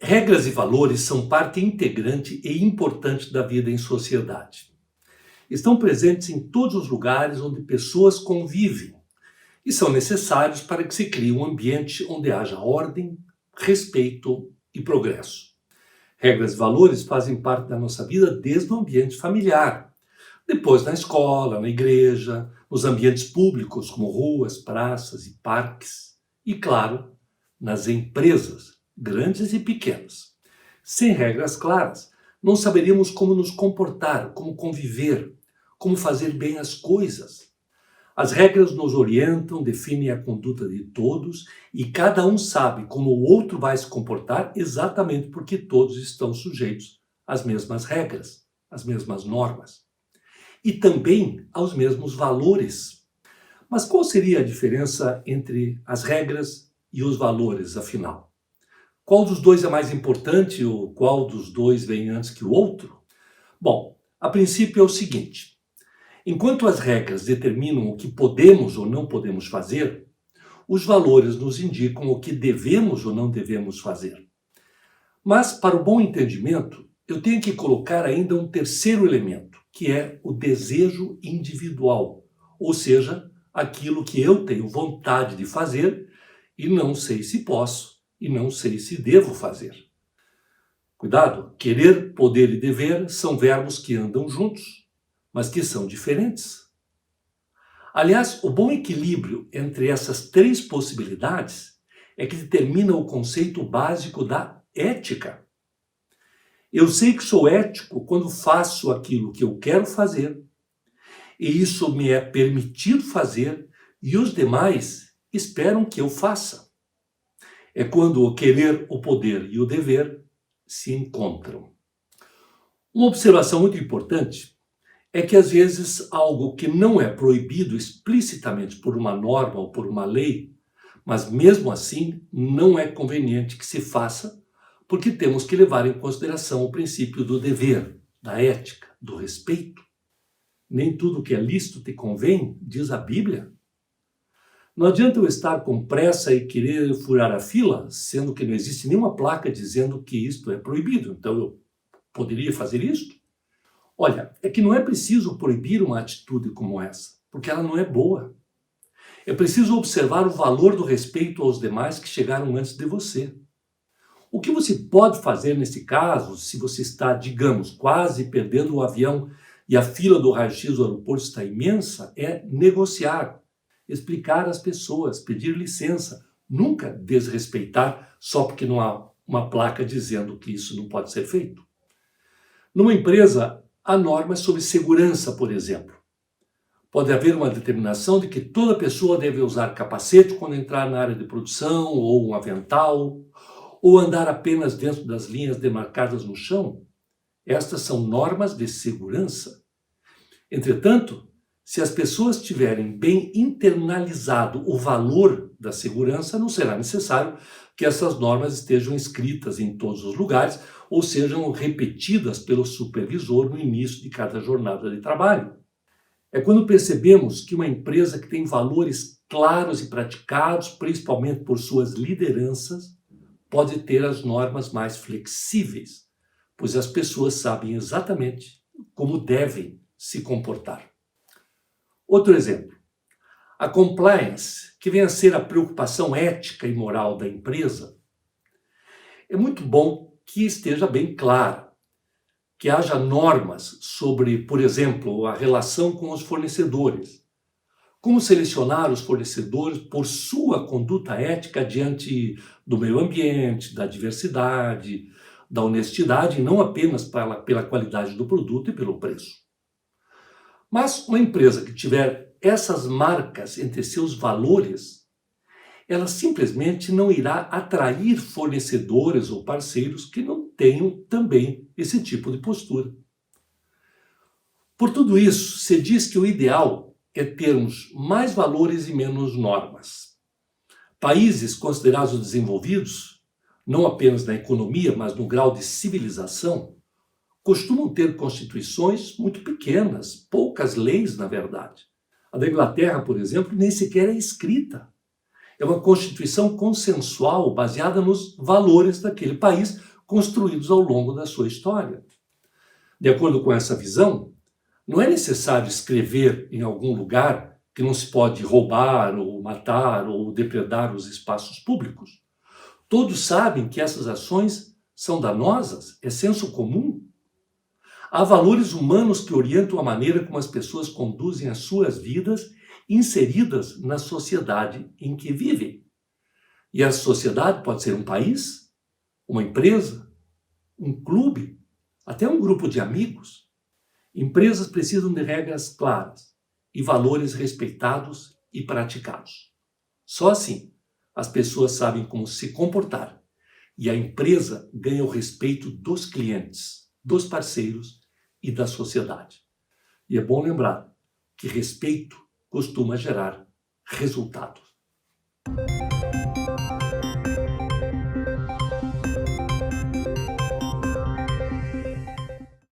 Regras e valores são parte integrante e importante da vida em sociedade. Estão presentes em todos os lugares onde pessoas convivem e são necessários para que se crie um ambiente onde haja ordem, respeito e progresso. Regras e valores fazem parte da nossa vida desde o ambiente familiar, depois na escola, na igreja, nos ambientes públicos como ruas, praças e parques e, claro, nas empresas, grandes e pequenas. Sem regras claras, não saberíamos como nos comportar, como conviver, como fazer bem as coisas. As regras nos orientam, definem a conduta de todos e cada um sabe como o outro vai se comportar exatamente porque todos estão sujeitos às mesmas regras, às mesmas normas e também aos mesmos valores. Mas qual seria a diferença entre as regras e os valores, afinal? Qual dos dois é mais importante ou qual dos dois vem antes que o outro? Bom, a princípio é o seguinte: enquanto as regras determinam o que podemos ou não podemos fazer, os valores nos indicam o que devemos ou não devemos fazer. Mas, para o bom entendimento, eu tenho que colocar ainda um terceiro elemento, que é o desejo individual, ou seja, aquilo que eu tenho vontade de fazer e não sei se posso e não sei se devo fazer. Cuidado, querer, poder e dever são verbos que andam juntos, mas que são diferentes. Aliás, o bom equilíbrio entre essas três possibilidades é que determina o conceito básico da ética. Eu sei que sou ético quando faço aquilo que eu quero fazer, e isso me é permitido fazer, e os demais esperam que eu faça. É quando o querer, o poder e o dever se encontram. Uma observação muito importante é que, às vezes, algo que não é proibido explicitamente por uma norma ou por uma lei, mas mesmo assim não é conveniente que se faça, porque temos que levar em consideração o princípio do dever, da ética, do respeito. Nem tudo que é lícito te convém, diz a Bíblia. Não adianta eu estar com pressa e querer furar a fila, sendo que não existe nenhuma placa dizendo que isto é proibido. Então eu poderia fazer isto? Olha, é que não é preciso proibir uma atitude como essa, porque ela não é boa. É preciso observar o valor do respeito aos demais que chegaram antes de você. O que você pode fazer nesse caso, se você está, digamos, quase perdendo o avião e a fila do raio-x do aeroporto está imensa, é negociar, explicar às pessoas, pedir licença, nunca desrespeitar só porque não há uma placa dizendo que isso não pode ser feito. Numa empresa, há normas sobre segurança, por exemplo. Pode haver uma determinação de que toda pessoa deve usar capacete quando entrar na área de produção, ou um avental, ou andar apenas dentro das linhas demarcadas no chão. Estas são normas de segurança. Entretanto, se as pessoas tiverem bem internalizado o valor da segurança, não será necessário que essas normas estejam escritas em todos os lugares ou sejam repetidas pelo supervisor no início de cada jornada de trabalho. É quando percebemos que uma empresa que tem valores claros e praticados, principalmente por suas lideranças, pode ter as normas mais flexíveis, pois as pessoas sabem exatamente como devem se comportar. Outro exemplo, a compliance, que vem a ser a preocupação ética e moral da empresa. É muito bom que esteja bem clara, que haja normas sobre, por exemplo, a relação com os fornecedores. Como selecionar os fornecedores por sua conduta ética diante do meio ambiente, da diversidade, da honestidade, e não apenas pela qualidade do produto e pelo preço. Mas uma empresa que tiver essas marcas entre seus valores, ela simplesmente não irá atrair fornecedores ou parceiros que não tenham também esse tipo de postura. Por tudo isso, se diz que o ideal é termos mais valores e menos normas. Países considerados desenvolvidos, não apenas na economia, mas no grau de civilização, costumam ter constituições muito pequenas, poucas leis, na verdade. A da Inglaterra, por exemplo, nem sequer é escrita. É uma constituição consensual, baseada nos valores daquele país, construídos ao longo da sua história. De acordo com essa visão, não é necessário escrever em algum lugar que não se pode roubar ou matar ou depredar os espaços públicos. Todos sabem que essas ações são danosas, é senso comum. Há valores humanos que orientam a maneira como as pessoas conduzem as suas vidas inseridas na sociedade em que vivem. E a sociedade pode ser um país, uma empresa, um clube, até um grupo de amigos. Empresas precisam de regras claras e valores respeitados e praticados. Só assim, as pessoas sabem como se comportar e a empresa ganha o respeito dos clientes, dos parceiros e da sociedade. E é bom lembrar que respeito costuma gerar resultados.